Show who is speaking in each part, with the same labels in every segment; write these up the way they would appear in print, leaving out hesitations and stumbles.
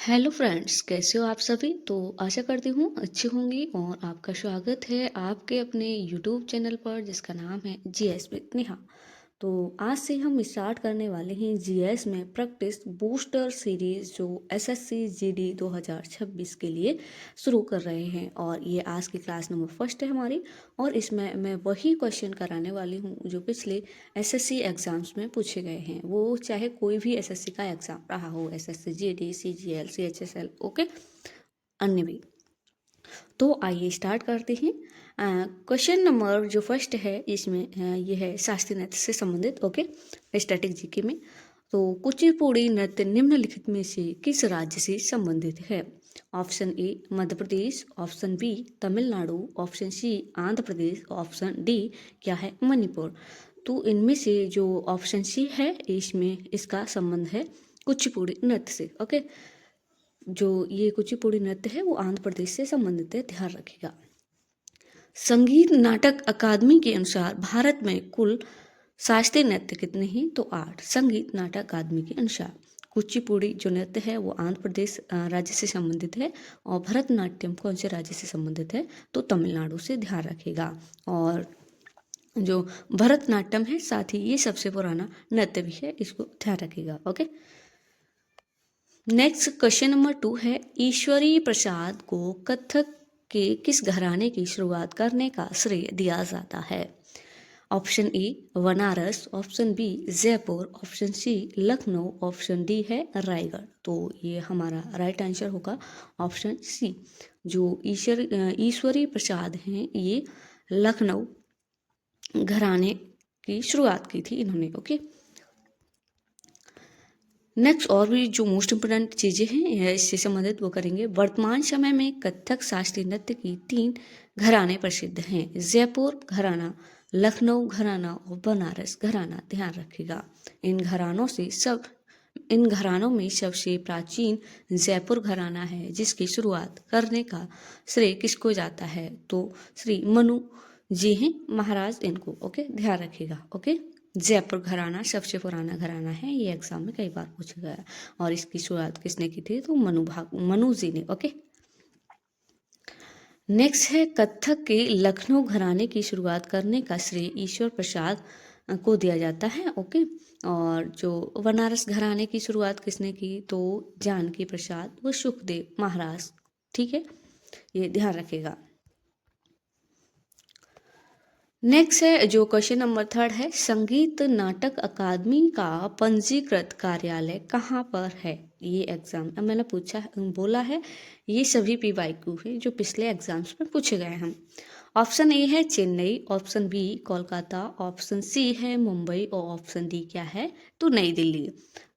Speaker 1: Hello friends, कैसे हो आप सभी। तो आशा करती हूँ अच्छी होंगी और आपका स्वागत है आपके अपने यूट्यूब चैनल पर जिसका नाम है जीएस विद नेहा। तो आज से हम स्टार्ट करने वाले हैं जीएस में प्रैक्टिस बूस्टर सीरीज जो एसएससी जीडी 2026 के लिए शुरू कर रहे हैं। और ये आज की क्लास नंबर फर्स्ट है हमारी। और इसमें मैं वही क्वेश्चन कराने वाली हूँ जो पिछले एसएससी एग्जाम्स में पूछे गए हैं, वो चाहे कोई भी एसएससी का एग्जाम रहा हो, SSC GD, CGL, CHSL, okay, अन्य भी। तो आइए स्टार्ट करते हैं। क्वेश्चन नंबर जो फर्स्ट है इसमें ये है शास्त्रीय नृत्य से संबंधित, ओके, स्टैटिक जीके में। तो कुचिपुड़ी नृत्य निम्नलिखित में से किस राज्य से संबंधित है। Option A Madhya Pradesh, option B Tamil Nadu, option C Andhra Pradesh, option D क्या है मणिपुर। तो इनमें से जो ऑप्शन सी है इसमें इसका संबंध है कुचिपुड़ी नृत्य से, ओके। जो ये कुचिपुड़ी नृत्य है वो आंध्र प्रदेश से संबंधित है, ध्यान रखिएगा। संगीत नाटक अकादमी के अनुसार भारत में कुल शास्त्रीय नृत्य कितने हैं, तो 8। संगीत नाटक अकादमी के अनुसार कुचिपुड़ी जो नृत्य है वो आंध्र प्रदेश राज्य से संबंधित है। और भरतनाट्यम कौन से राज्य से संबंधित है, तो तमिलनाडु से, ध्यान रखिएगा। और जो भरतनाट्यम है साथ ही ये सबसे पुराना नृत्य भी है, इसको ध्यान रखिएगा, ओके। नेक्स्ट क्वेश्चन नंबर 2 है ईश्वरी प्रसाद को कथक के किस घराने की शुरुआत करने का श्रेय दिया जाता है। Option A Banaras, option B Jaipur, option C Lucknow, option D है रायगढ़। तो ये हमारा राइट आंसर होगा ऑप्शन सी। जो ईश्वरी प्रसाद हैं ये लखनऊ घराने की शुरुआत की थी इन्होंने, ओके। नेक्स्ट और भी जो मोस्ट इम्पोर्टेंट चीज़ें हैं इससे संबंधित वो करेंगे। वर्तमान समय में कथक शास्त्रीय नृत्य की 3 घराने प्रसिद्ध हैं, जयपुर घराना, लखनऊ घराना और बनारस घराना, ध्यान रखिएगा। इन घरानों में सबसे प्राचीन जयपुर घराना है जिसकी शुरुआत करने का श्रेय किसको जाता है, तो श्री मनु जी हैं महाराज इनको, ओके, ध्यान रखिएगा, ओके। जयपुर घराना सबसे पुराना घराना है, ये एग्जाम में कई बार पूछा गया। और इसकी शुरुआत किसने की थी, तो मनु जी ने, ओके। नेक्स्ट है कथक के लखनऊ घराने की शुरुआत करने का श्रेय ईश्वर प्रसाद को दिया जाता है, ओके। और जो बनारस घराने की शुरुआत किसने की, तो जानकी प्रसाद व सुखदेव महाराज, ठीक है, ये ध्यान रखेगा। नेक्स्ट है जो क्वेश्चन नंबर 3 है संगीत नाटक अकादमी का पंजीकृत कार्यालय कहाँ पर है। ये एग्जाम मैंने बोला है, ये सभी PYQ है जो पिछले एग्जाम्स में पूछे गए हैं। ऑप्शन ए है Chennai, option B Kolkata, option C है मुंबई और ऑप्शन डी क्या है, तो नई दिल्ली।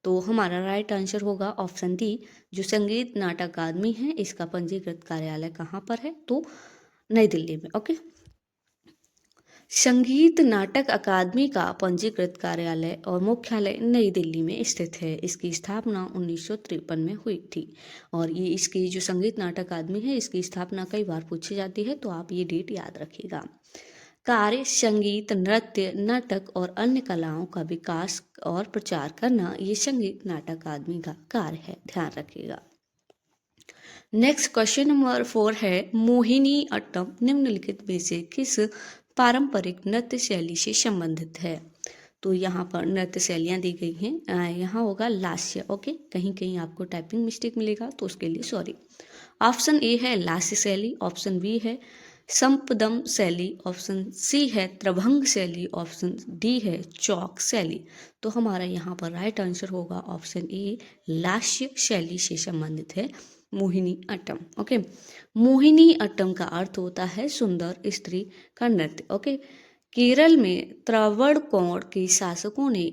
Speaker 1: तो हमारा राइट आंसर होगा ऑप्शन डी। जो संगीत नाटक अकादमी है इसका पंजीकृत कार्यालय कहाँ पर है, तो नई दिल्ली में, ओके। संगीत नाटक अकादमी का पंजीकृत कार्यालय और मुख्यालय नई दिल्ली में स्थित है। इसकी स्थापना 1953 में हुई थी। और ये इसकी जो संगीत नाटक अकादमी है इसकी स्थापना कई बार पूछी जाती है, तो आप ये डेट याद रखिएगा। कार्य संगीत, नृत्य, नाटक और अन्य कलाओं का विकास और प्रचार करना ये संगीत नाटक अकादमी का कार्य है, ध्यान रखिएगा। नेक्स्ट क्वेश्चन नंबर 4 है मोहिनी अट्टम निम्नलिखित में से किस पारंपरिक नृत्य शैली से संबंधित है। तो यहाँ पर नृत्य शैलियाँ दी गई हैं, यहाँ होगा लास्य, ओके। कहीं कहीं आपको टाइपिंग मिस्टेक मिलेगा तो उसके लिए सॉरी। ऑप्शन ए है लास्य शैली, ऑप्शन बी है संपदम शैली, ऑप्शन सी है त्रिभंग शैली, ऑप्शन डी है चौक शैली। तो हमारा यहाँ पर राइट आंसर होगा ऑप्शन ए लास्य शैली से संबंधित है मोहिनी अट्टम, ओके। मोहिनी अट्टम का अर्थ होता है सुंदर स्त्री का नृत्य, ओके। केरल में त्रावणकोर के शासकों ने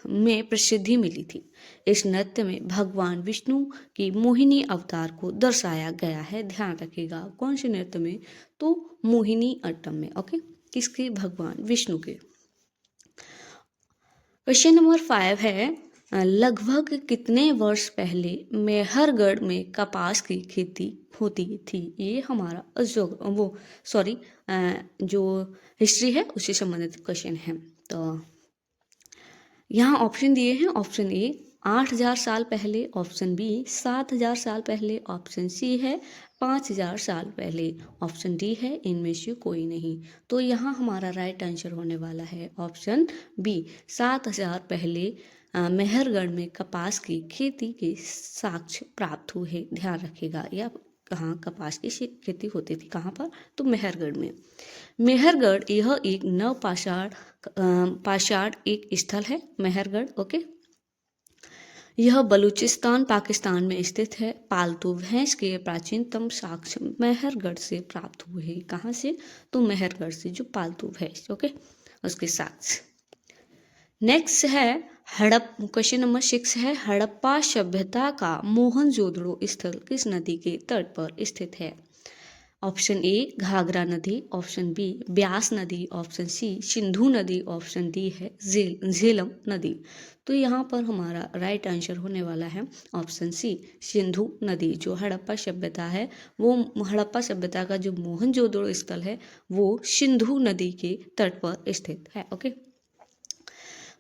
Speaker 1: में प्रसिद्धि मिली थी। इस नृत्य में भगवान विष्णु की मोहिनी अवतार को दर्शाया गया है, ध्यान रखिएगा। कौन से नृत्य में, तो मोहिनी अट्टम में, ओके, किसके, भगवान विष्णु के। क्वेश्चन नंबर 5 है लगभग कितने वर्ष पहले मेहरगढ़ में कपास की खेती होती थी। ये हमारा जो हिस्ट्री है उससे संबंधित क्वेश्चन है। तो यहाँ ऑप्शन दिए हैं, ऑप्शन ए 8,000 साल पहले, ऑप्शन बी 7,000 साल पहले, ऑप्शन सी है 5,000 साल पहले, ऑप्शन डी है इनमें से कोई नहीं। तो यहाँ हमारा राइट आंसर होने वाला है ऑप्शन बी 7,000 पहले मेहरगढ़ में कपास की खेती के साक्ष्य प्राप्त हुए। ध्यान रखिएगा, यह कहाँ कपास की खेती होती थी, कहाँ पर, तो मेहरगढ़ में। मेहरगढ़ यह एक पाषाण एक स्थल है, मेहरगढ़। ओके, यह बलूचिस्तान पाकिस्तान में स्थित है। पालतू भैंस के प्राचीनतम साक्ष्य मेहरगढ़ से प्राप्त हुए हैं। कहाँ से, तो मेहरगढ़ से, जो पालतू भैंस, ओके, उसके साक्ष्य। नेक्स्ट है क्वेश्चन नंबर 6 है, हड़प्पा सभ्यता का मोहनजोदड़ो स्थल किस नदी के तट पर स्थित है। ऑप्शन ए घाघरा नदी, ऑप्शन बी ब्यास नदी, ऑप्शन सी सिंधु नदी, ऑप्शन डी है झेलम नदी। तो यहाँ पर हमारा राइट आंसर होने वाला है ऑप्शन सी सिंधु नदी। जो हड़प्पा सभ्यता है, वो हड़प्पा सभ्यता का जो मोहनजोदड़ो स्थल है वो सिंधु नदी के तट पर स्थित है। ओके,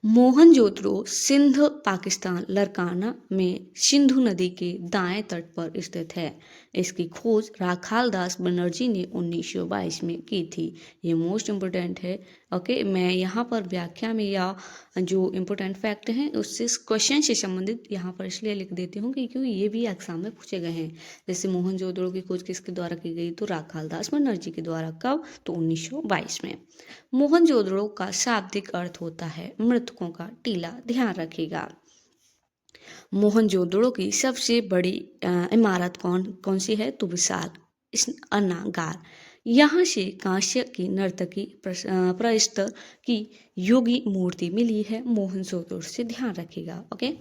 Speaker 1: मोहनजोदड़ो सिंध पाकिस्तान लरकाना में सिंधु नदी के दाएं तट पर स्थित है। इसकी खोज राखाल दास बनर्जी ने 1922 में की थी। ये मोस्ट इम्पोर्टेंट है। ओके, मैं यहाँ पर व्याख्या में या जो इम्पोर्टेंट फैक्ट हैं उससे क्वेश्चन से संबंधित यहाँ पर इसलिए लिख देती हूँ क्योंकि ये भी एग्जाम में पूछे गए हैं। जैसे मोहनजोदड़ो की खोज किसके द्वारा की गई, तो राखाल दास बनर्जी के द्वारा। कब, तो 1922 में। मोहनजोदड़ो का शाब्दिक अर्थ होता है मृतकों का टीला। ध्यान रखिएगा। मोहनजोदड़ो की सबसे बड़ी इमारत कौन सी है, तो विशाल अन्नागार। यहाँ से कांस्य की नर्तकी प्रस्तर की योगी मूर्ति मिली है मोहनजोदड़ो से। ध्यान रखिएगा। ओके,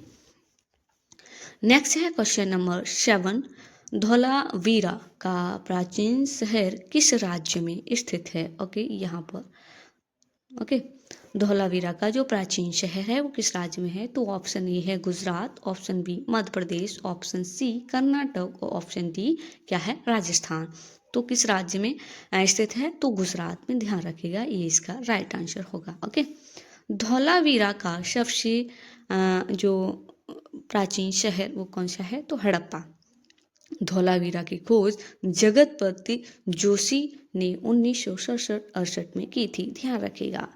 Speaker 1: नेक्स्ट है क्वेश्चन नंबर 7, धौलावीरा का प्राचीन शहर किस राज्य में स्थित है। ओके, यहाँ पर ओके, धौलावीरा का जो प्राचीन शहर है वो किस राज्य में है, तो ऑप्शन ए है गुजरात, ऑप्शन बी मध्य प्रदेश, ऑप्शन सी कर्नाटक और ऑप्शन डी क्या है, राजस्थान। तो किस राज्य में स्थित है, तो गुजरात में। ध्यान रखिएगा, ये इसका राइट आंसर होगा। ओके, धौलावीरा का सबसे जो प्राचीन शहर वो कौन सा है, तो हड़प्पा। धौलावीरा की खोज जगतपति जोशी ने 1967-68 में की थी। ध्यान रखिएगा।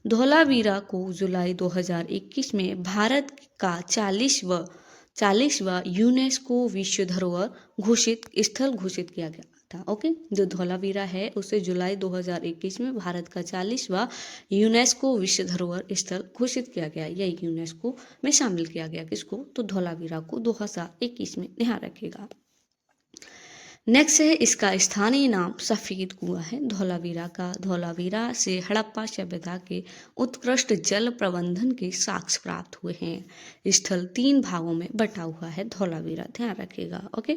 Speaker 1: धौलावीरा को जुलाई 2021 में भारत का 40वां यूनेस्को विश्व धरोहर घोषित स्थल घोषित किया गया था। ओके, जो धौलावीरा है उसे जुलाई 2021 में भारत का 40वां यूनेस्को विश्व धरोहर स्थल घोषित किया गया। यह यूनेस्को में शामिल किया गया। किसको, तो धौलावीरा को 2021 में। ध्यान रखिएगा। नेक्स्ट है, इसका स्थानीय नाम सफेद कुआं है धौलावीरा का। धौलावीरा से हड़प्पा सभ्यता के उत्कृष्ट जल प्रबंधन के साक्ष्य प्राप्त हुए हैं। स्थल 3 भागों में बटा हुआ है धौलावीरा। ध्यान रखिएगा। ओके,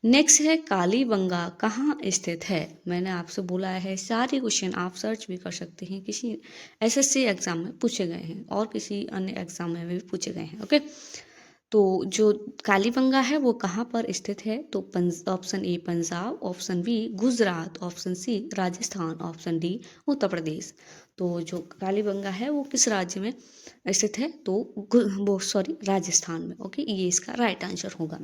Speaker 1: नेक्स्ट है, कालीबंगा कहाँ स्थित है। मैंने आपसे बोला है सारे क्वेश्चन आप सर्च भी कर सकते हैं, किसी एसएससी एग्जाम में पूछे गए हैं और किसी अन्य एग्जाम में भी पूछे गए हैं। ओके, तो जो कालीबंगा है वो कहाँ पर स्थित है, तो option A Punjab, option B Gujarat, option C Rajasthan, option D Uttar Pradesh. तो जो कालीबंगा है वो किस राज्य में स्थित है, तो राजस्थान में। ओके, ये इसका राइट आंसर होगा।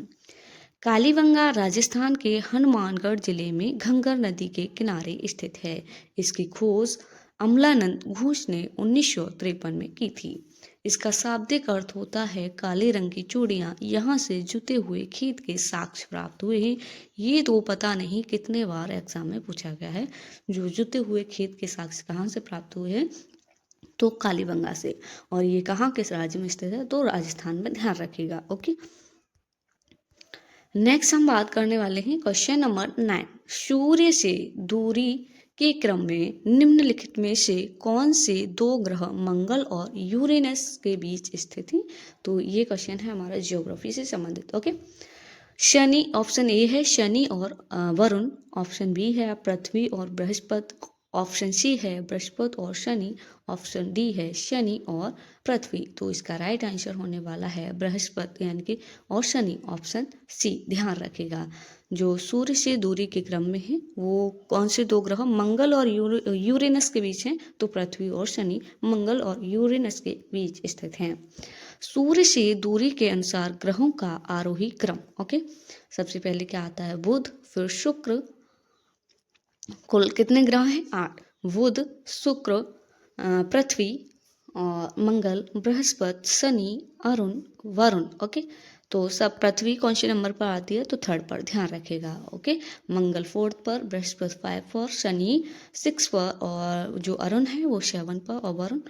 Speaker 1: कालीबंगा राजस्थान के हनुमानगढ़ जिले में घंगर नदी के किनारे स्थित है। इसकी खोज अमलानंद घोष ने 1953 में की थी। इसका शाब्दिक अर्थ होता है काले रंग की चूड़ियां। यहाँ से जुते हुए खेत के साक्ष्य प्राप्त हुए हैं। ये तो पता नहीं कितने बार एग्जाम में पूछा गया है। जो जुते हुए खेत के साक्ष्य कहाँ से प्राप्त हुए हैं, तो कालीबंगा से। और ये कहाँ किस राज्य में स्थित है, तो राजस्थान में। ध्यान रखिएगा। ओके, नेक्स्ट हम बात करने वाले हैं क्वेश्चन नंबर 9, सूर्य से दूरी के क्रम में निम्नलिखित में से कौन से 2 ग्रह मंगल और यूरेनस के बीच स्थित हैं। तो ये क्वेश्चन है हमारा ज्योग्राफी से संबंधित। ओके, शनि, ऑप्शन ए है शनि और वरुण, ऑप्शन बी है पृथ्वी और बृहस्पति, ऑप्शन सी है बृहस्पति और शनि, ऑप्शन डी है शनि और पृथ्वी। तो इसका राइट आंसर होने वाला है बृहस्पति यानी कि और शनि, ऑप्शन सी। ध्यान रखिएगा जो सूर्य से दूरी के क्रम में है वो कौन से दो ग्रह मंगल और यूरेनस के बीच हैं, तो पृथ्वी और शनि मंगल और यूरेनस के बीच स्थित हैं। सूर्य से दूरी के अनुसार ग्रहों का आरोही क्रम। ओके, सबसे पहले क्या आता है बुध, फिर शुक्र। कुल कितने ग्रह हैं? 8। बुध, शुक्र, पृथ्वी और मंगल, बृहस्पति, शनि, अरुण, वरुण। ओके, तो सब पृथ्वी कौन से नंबर पर आती है? तो 3rd पर। ध्यान रखेगा। ओके, मंगल 4th पर, बृहस्पति 5 पर, शनि 6 पर और जो अरुण है वो 7 पर और वरुण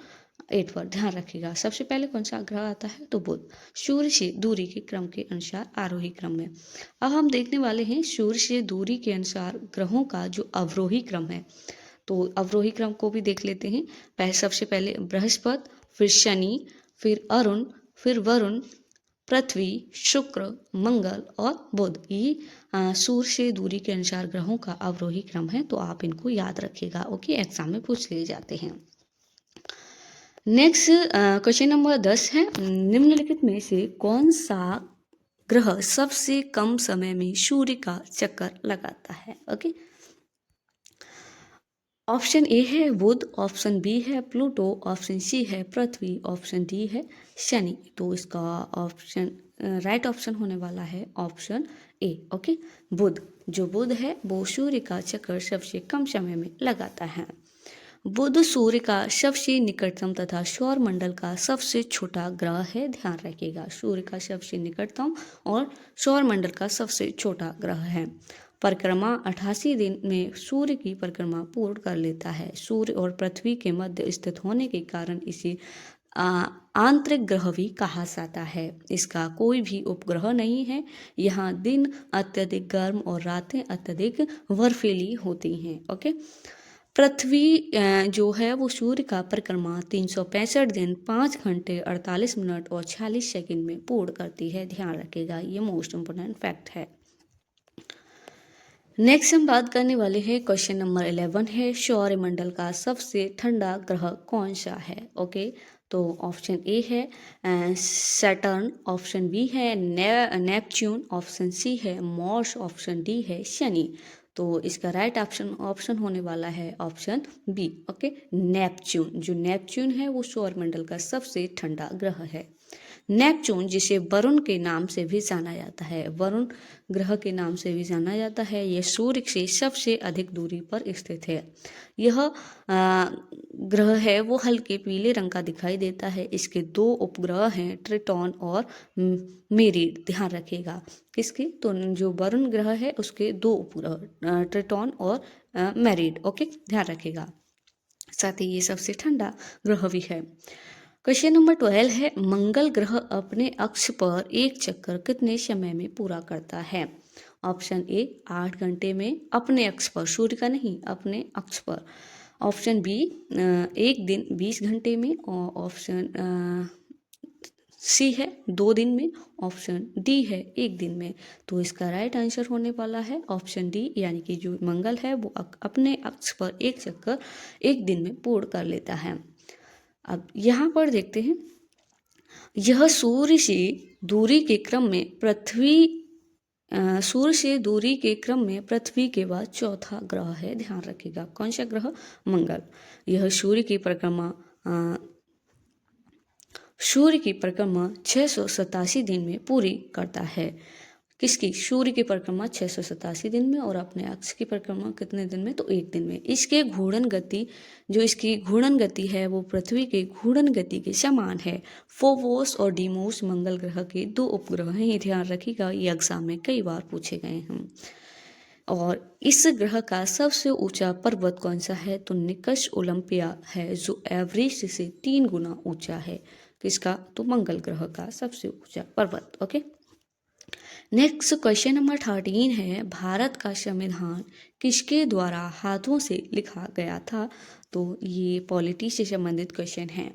Speaker 1: 8 पर। ध्यान रखिएगा। सबसे पहले कौन सा ग्रह आता है? तो बुध। सूर्य से दूरी के क्रम के अनुसार आरोही क्रम में। अब हम देखने वाले हैं सूर्य से दूरी के अनुसार ग्रहों का जो अवरोही क्रम है। तो अवरोही क्रम को भी देख लेते हैं। सबसे पहले बृहस्पति, फिर शनि, फिर अरुण, फिर वरुण, पृथ्वी, शुक्र, मंगल और बुध। ये सूर्य से दूरी के अनुसार ग्रहों का अवरोही क्रम है, तो आप इनको याद रखिएगा। ओके, एग्जाम में पूछ लिए जाते हैं। नेक्स्ट क्वेश्चन नंबर 10 है, निम्नलिखित में से कौन सा ग्रह सबसे कम समय में सूर्य का चक्कर लगाता है? ओके, ऑप्शन ए है बुध, ऑप्शन बी है प्लूटो, ऑप्शन सी है पृथ्वी, ऑप्शन डी है शनि। तो इसका ऑप्शन राइट ऑप्शन होने वाला है ऑप्शन ए। ओके, बुध। जो बुध है वो सूर्य का चक्कर सबसे कम समय में लगाता है। बुध सूर्य का सबसे निकटतम तथा सौर मंडल का सबसे छोटा ग्रह है। ध्यान रखिएगा, सूर्य का सबसे निकटतम और सौर मंडल का सबसे छोटा ग्रह है। परिक्रमा 88 दिन में सूर्य की परिक्रमा पूर्ण कर लेता है। सूर्य और पृथ्वी के मध्य स्थित होने के कारण इसे आंतरिक ग्रह भी कहा जाता है। इसका कोई भी उपग्रह नहीं है। यहाँ दिन अत्यधिक गर्म और रातें अत्यधिक बर्फीली होती हैं। ओके, पृथ्वी जो है वो सूर्य का परिक्रमा 365 दिन 5 घंटे 48 मिनट और 46 सेकंड में पूर्ण करती है। ध्यान रखिएगा, ये मोस्ट इम्पोर्टेंट फैक्ट है। नेक्स्ट हम बात करने वाले हैं, क्वेश्चन नंबर 11 है, सौरमंडल का सबसे ठंडा ग्रह कौन सा है? ओके, तो ऑप्शन ए है सैटर्न, ऑप्शन बी है नेपच्यून, ऑप्शन सी है मार्स, ऑप्शन डी है शनि। तो इसका राइट ऑप्शन होने वाला है ऑप्शन बी। Okay, Neptune. जो नेपच्यून है वो सौरमंडल का सबसे ठंडा ग्रह है। नेपच्यून जिसे वरुण के नाम से भी जाना जाता है, वरुण ग्रह के नाम से भी जाना जाता है, यह सूर्य से सबसे अधिक दूरी पर स्थित है। यह ग्रह है वो हल्के पीले रंग का दिखाई देता है। इसके 2 उपग्रह हैं, ट्रिटॉन और मेरिड। ध्यान रखिएगा किसके? तो जो वरुण ग्रह है उसके 2 उपग्रह ट्रिटॉन और मेरिड। ओके, ध्यान रखिएगा। साथ ही ये सबसे ठंडा ग्रह भी है। क्वेश्चन नंबर 12 है, मंगल ग्रह अपने अक्ष पर एक चक्कर कितने समय में पूरा करता है? ऑप्शन ए 8 घंटे में अपने अक्ष पर, सूर्य का नहीं, अपने अक्ष पर। ऑप्शन बी 1 दिन 20 घंटे में और ऑप्शन सी है 2 दिन में, ऑप्शन डी है 1 दिन में। तो इसका राइट आंसर होने वाला है ऑप्शन डी, यानी कि जो मंगल है वो अपने अक्ष पर एक चक्कर 1 दिन में पूर्ण कर लेता है। अब यहाँ पर देखते हैं, यह सूर्य से दूरी के क्रम में सूर्य से दूरी के क्रम में पृथ्वी के बाद चौथा ग्रह है। ध्यान रखिएगा, कौन सा ग्रह? मंगल। यह सूर्य की परिक्रमा 687 दिन में पूरी करता है। किसकी? सूर्य की परिक्रमा 687 दिन में और अपने अक्ष की परिक्रमा कितने दिन में? तो 1 दिन में। इसकी घूर्णन गति है वो पृथ्वी के घूर्णन गति के समान है। फोबोस और डीमोस मंगल ग्रह के 2 उपग्रह हैं। ये ध्यान रखिएगा, ये एग्जाम में कई बार पूछे गए हैं। और इस ग्रह का सबसे ऊंचा पर्वत कौन सा है? तो निकष ओलंपिया है, जो एवरेस्ट से 3 गुना ऊंचा है। किसका? तो मंगल ग्रह का सबसे ऊंचा पर्वत। ओके, नेक्स्ट क्वेश्चन नंबर 13 है, भारत का संविधान किसके द्वारा हाथों से लिखा गया था? तो ये पॉलिटी से संबंधित क्वेश्चन है।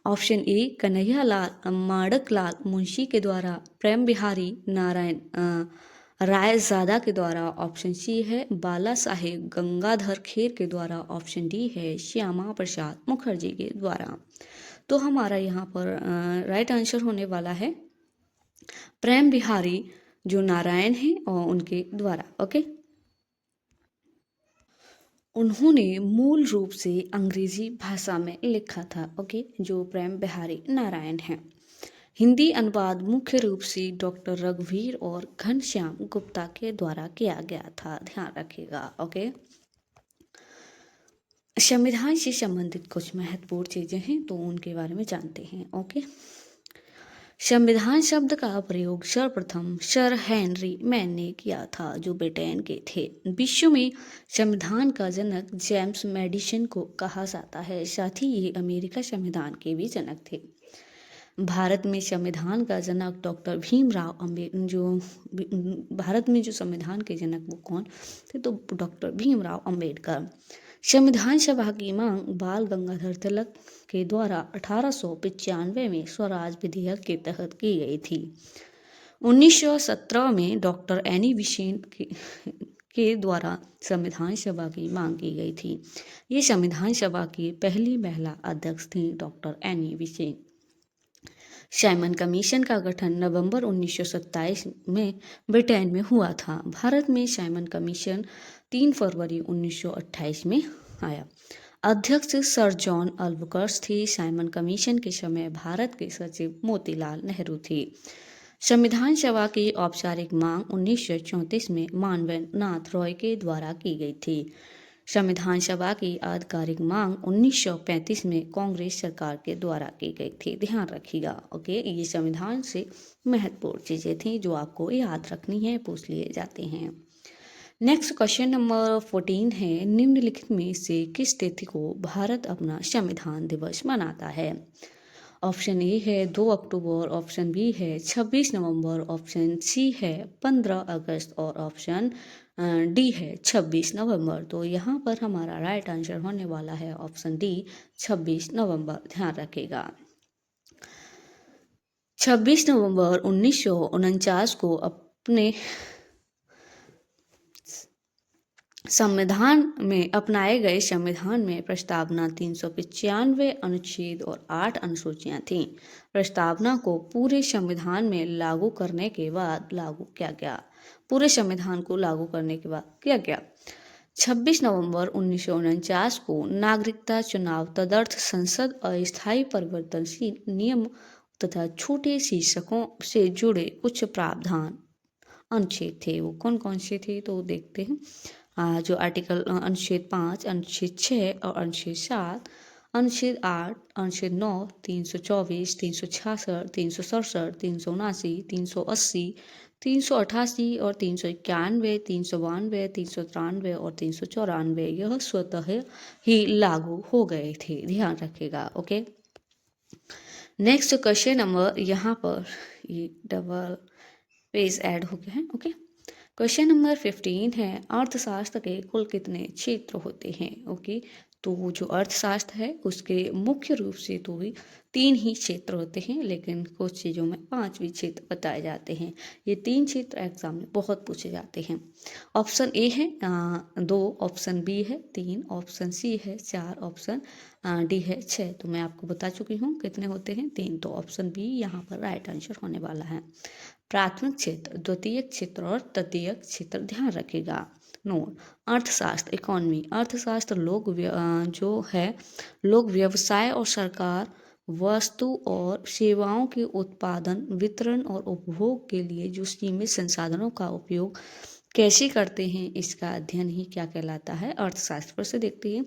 Speaker 1: ऑप्शन ए कन्हैया लाल माणक लाल मुंशी के द्वारा, प्रेम बिहारी नारायण रायजादा के द्वारा ऑप्शन सी है, बाला साहेब गंगाधर खेर के द्वारा ऑप्शन डी है, श्यामा प्रसाद मुखर्जी के द्वारा। तो हमारा यहाँ पर राइट आंसर होने वाला है प्रेम बिहारी जो नारायण हैं और उनके द्वारा। ओके, उन्होंने मूल रूप से अंग्रेजी भाषा में लिखा था। ओके, जो प्रेम बिहारी नारायण हैं। हिंदी अनुवाद मुख्य रूप से डॉक्टर रघुवीर और घनश्याम गुप्ता के द्वारा किया गया था, ध्यान रखिएगा। ओके, संविधान से संबंधित कुछ महत्वपूर्ण चीजें हैं तो उनके बारे में जानते हैं। ओके, संविधान शब्द का प्रयोग सर्वप्रथम सर हेनरी मैन ने किया था, जो ब्रिटेन के थे। विश्व में संविधान का जनक जेम्स मैडिसन को कहा जाता है। साथ ही ये अमेरिका संविधान के भी जनक थे। भारत में संविधान का जनक डॉक्टर भीमराव अम्बेडकर, जो भारत में जो संविधान के जनक वो कौन थे, तो डॉक्टर भीमराव अम्बेडकर। संविधान सभा की मांग बाल गंगाधर तिलक के द्वारा 1895 में स्वराज विधेयक के तहत की गई थी। 1917 में डॉक्टर एनी बेसेंट के द्वारा संविधान सभा की मांग की गई थी। ये संविधान सभा की पहली महिला अध्यक्ष थी, doctor Annie Besant. Simon commission का गठन नवंबर 1927 में ब्रिटेन में हुआ था। भारत में साइमन कमीशन 3 फरवरी 1928 में आया। अध्यक्ष सर जॉन अल्बुकर्क थे। साइमन कमीशन के समय भारत के सचिव मोतीलाल नेहरू थे। संविधान सभा की औपचारिक मांग 1934 में मानवेंद्र नाथ रॉय के द्वारा की गई थी। संविधान सभा की आधिकारिक मांग 1935 में कांग्रेस सरकार के द्वारा की गई थी, ध्यान रखिएगा। ओके, ये संविधान से महत्वपूर्ण चीजें थी जो आपको याद रखनी है, पूछ लिए जाते हैं। नेक्स्ट क्वेश्चन नंबर 14 है, निम्नलिखित में से किस तिथि को भारत अपना संविधान दिवस मनाता है? ऑप्शन ए है 2 अक्टूबर, ऑप्शन बी है 26 नवंबर, ऑप्शन सी है 15 अगस्त और ऑप्शन डी है 26 नवंबर। तो यहाँ पर हमारा राइट आंसर होने वाला है ऑप्शन डी 26 नवंबर, ध्यान रखिएगा। 26 नवंबर 1949 को अपने संविधान में अपनाए गए संविधान में प्रस्तावना 395 अनुच्छेद और 8 अनुसूचियां थीं। प्रस्तावना को पूरे संविधान में लागू करने के बाद लागू किया गया। पूरे संविधान को लागू करने के बाद किया गया। 26 नवंबर 1949 को नागरिकता चुनाव तदर्थ संसद अस्थायी परिवर्तनशील नियम तथा छोटे शीर्षकों से जुड़े कुछ प्रावधान अनुच्छेद थे। वो कौन कौन से थे तो देखते हैं। जो आर्टिकल अनुच्छेद 5, अनुच्छेद 6 और अनुच्छेद 7, अनुच्छेद 8, अनुच्छेद 9, 324, 366, 367, 379, 380, 388 और 391, 392, 393 और 394 यह स्वतः ही लागू हो गए थे, ध्यान रखिएगा। ओके, नेक्स्ट क्वेश्चन नंबर, यहाँ पर ये डबल पेज ऐड हो गया है। ओके, क्वेश्चन नंबर 15 है, अर्थशास्त्र के कुल कितने क्षेत्र होते हैं? ओके, तो जो अर्थशास्त्र है उसके मुख्य रूप से तो भी 3 ही क्षेत्र होते हैं, लेकिन कुछ चीज़ों में 5 भी क्षेत्र बताए जाते हैं। ये 3 क्षेत्र एग्जाम में बहुत पूछे जाते हैं। ऑप्शन ए है 2, ऑप्शन बी है 3, ऑप्शन सी है 4, ऑप्शन डी है 6। तो मैं आपको बता चुकी हूँ कितने होते हैं, 3। तो ऑप्शन बी यहाँ पर राइट आंसर होने वाला है। प्राथमिक क्षेत्र, द्वितीयक क्षेत्र और तृतीयक क्षेत्र, ध्यान रखिएगा। नोट, अर्थशास्त्र इकोनॉमी, अर्थशास्त्र जो है लोग व्यवसाय और सरकार वस्तु और सेवाओं के उत्पादन, वितरण और उपभोग के लिए जो सीमित संसाधनों का उपयोग कैसे करते हैं, इसका अध्ययन ही क्या कहलाता है? अर्थशास्त्र। पर से देखते हैं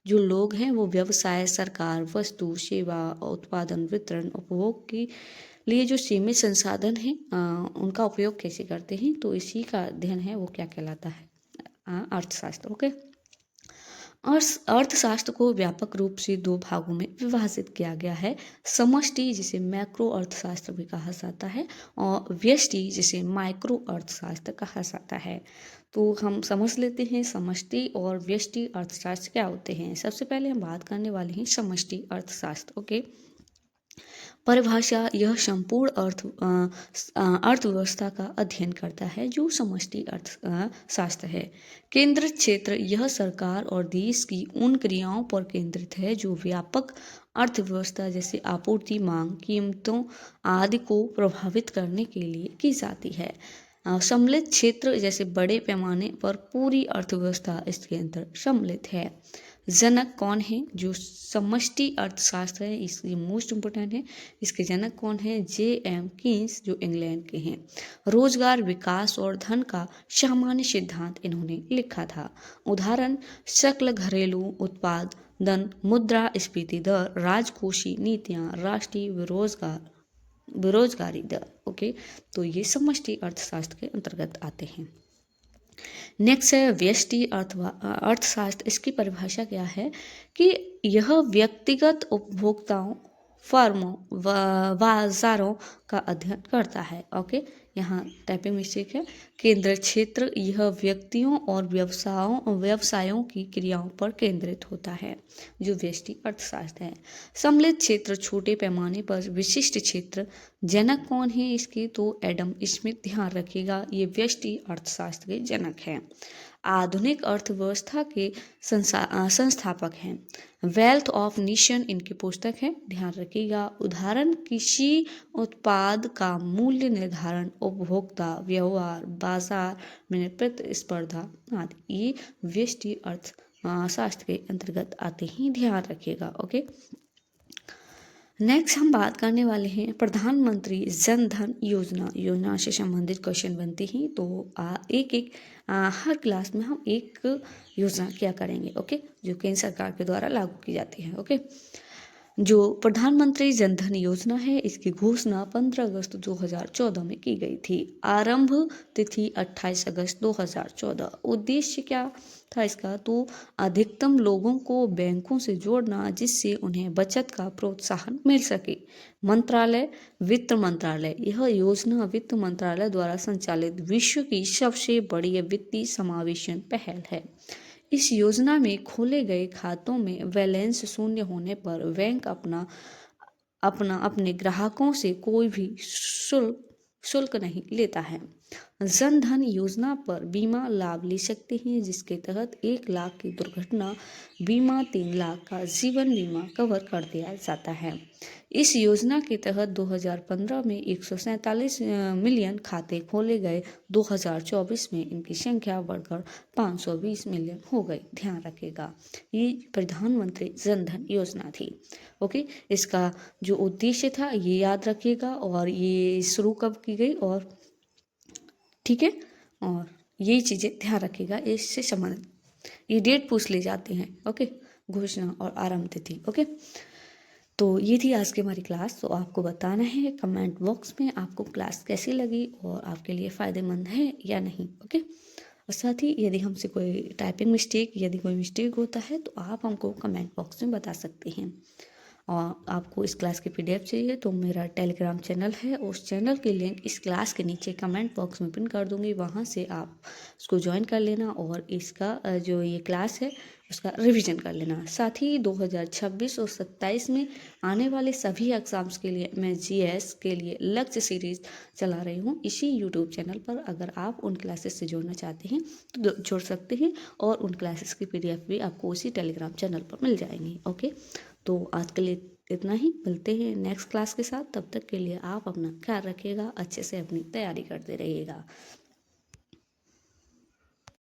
Speaker 1: जो लोग हैं वो व्यवसाय, सरकार, वस्तु, सेवा, उत्पादन, वितरण, उपभोग की लिए जो सीमित संसाधन हैं उनका उपयोग कैसे करते हैं, तो इसी का अध्ययन है वो क्या कहलाता है? अर्थशास्त्र। ओके, अर्थशास्त्र को व्यापक रूप से 2 भागों में विभाजित किया गया है। समष्टि, जिसे मैक्रो अर्थशास्त्र भी कहा जाता है, और व्यष्टि, जिसे माइक्रो अर्थशास्त्र कहा जाता है। तो हम समझ लेते हैं समष्टि और व्यष्टि अर्थशास्त्र क्या होते हैं। सबसे पहले हम बात करने वाले हैं समष्टि अर्थशास्त्र। ओके, परिभाषा यह संपूर्ण अर्थव्यवस्था का अध्ययन करता है जो समष्टि शास्त्र है। केंद्र क्षेत्र यह सरकार और देश की उन क्रियाओं पर केंद्रित है जो व्यापक अर्थव्यवस्था जैसे आपूर्ति, मांग, कीमतों आदि को प्रभावित करने के लिए की जाती है। सम्मिलित क्षेत्र जैसे बड़े पैमाने पर पूरी अर्थव्यवस्था इसके अंदर सम्मिलित है। जनक कौन है? जो समष्टि अर्थशास्त्र है, इसकी मोस्ट इम्पोर्टेंट है। इसके जनक कौन है? J.M. कीन्स, जो इंग्लैंड के हैं। रोजगार, विकास और धन का सामान्य सिद्धांत इन्होंने लिखा था। उदाहरण: सकल घरेलू उत्पादन, मुद्रास्फीति दर, राजकोषीय नीतियां, राष्ट्रीय बेरोजगारी दर। ओके, तो ये समष्टि अर्थशास्त्र के अंतर्गत आते हैं। नेक्स्ट है व्यष्टि अर्थशास्त्र। इसकी परिभाषा क्या है कि यह व्यक्तिगत उपभोक्ताओं, फर्मों, बाजारों का अध्ययन करता है। ओके, यहाँ टाइपिंग मिस्टेक है। केंद्र क्षेत्र यह व्यक्तियों और व्यवसायों की क्रियाओं पर केंद्रित होता है, जो व्यष्टि अर्थशास्त्र है। सम्मिलित क्षेत्र छोटे पैमाने पर विशिष्ट क्षेत्र। जनक कौन है इसके? तो एडम स्मिथ, ध्यान रखिएगा, ये व्यष्टि अर्थशास्त्र के जनक हैं। आधुनिक अर्थव्यवस्था के संस्थापक हैं। वेल्थ ऑफ नेशन इनकी पुस्तक है, ध्यान रखिएगा। उदाहरण: किसी उत्पाद का मूल्य निर्धारण, उपभोक्ता व्यवहार, बाजार में प्रतिस्पर्धा आदि, ये व्यष्टि अर्थशास्त्र के अंतर्गत आते ही, ध्यान रखिएगा। ओके, नेक्स्ट हम बात करने वाले हैं प्रधानमंत्री जन धन योजना से संबंधित क्वेश्चन बनते ही। तो हर क्लास में हम एक योजना क्या करेंगे। ओके, जो केंद्र सरकार के द्वारा लागू की जाती है। ओके, जो प्रधानमंत्री जन धन योजना है, इसकी घोषणा 15 अगस्त 2014 में की गई थी। आरंभ तिथि 28 अगस्त 2014। उद्देश्य क्या था इसका? तो अधिकतम लोगों को बैंकों से जोड़ना जिससे उन्हें बचत का प्रोत्साहन मिल सके। मंत्रालय: वित्त मंत्रालय। यह योजना वित्त मंत्रालय द्वारा संचालित विश्व की सबसे बड़ी वित्तीय समावेशन पहल है। इस योजना में खोले गए खातों में बैलेंस शून्य होने पर बैंक अपने ग्राहकों से कोई भी शुल्क नहीं लेता है। जन धन योजना पर बीमा लाभ ले सकते हैं, जिसके तहत 1 लाख की दुर्घटना बीमा, 3 लाख का जीवन बीमा कवर कर दिया जाता है। इस योजना के तहत 2015 में 147 मिलियन खाते खोले गए। 2024 में इनकी संख्या बढ़कर 520 मिलियन हो गई। ध्यान रखिएगा, ये प्रधानमंत्री जन धन योजना थी। ओके, इसका जो उद्देश्य था ये याद रखिएगा, और ये शुरू कब की गई, और ठीक है, और यही चीज़ें ध्यान रखिएगा। इससे संबंधित ये डेट पूछ ले जाते हैं। ओके, घोषणा और आरंभ तिथि। ओके, तो ये थी आज की हमारी क्लास। तो आपको बताना है कमेंट बॉक्स में आपको क्लास कैसी लगी और आपके लिए फ़ायदेमंद है या नहीं। ओके, और साथ ही यदि हमसे कोई टाइपिंग मिस्टेक, यदि कोई मिस्टेक होता है तो आप हमको कमेंट बॉक्स में बता सकते हैं। और आपको इस क्लास की PDF चाहिए तो मेरा टेलीग्राम चैनल है, उस चैनल की लिंक इस क्लास के नीचे कमेंट बॉक्स में पिन कर दूंगी, वहाँ से आप उसको ज्वाइन कर लेना और इसका जो ये क्लास है उसका रिवीजन कर लेना। साथ ही 2026 और 27 में आने वाले सभी एग्ज़ाम्स के लिए मैं GS के लिए लक्ष्य सीरीज़ चला रही हूँ इसी यूट्यूब चैनल पर। अगर आप उन क्लासेस से जुड़ना चाहते हैं तो जुड़ सकते हैं, और उन क्लासेस की PDF भी आपको उसी टेलीग्राम चैनल पर मिल जाएंगी। ओके, तो आज के लिए इतना ही। मिलते हैं नेक्स्ट क्लास के साथ। तब तक के लिए आप अपना ख्याल रखिएगा, अच्छे से अपनी तैयारी करते रहिएगा।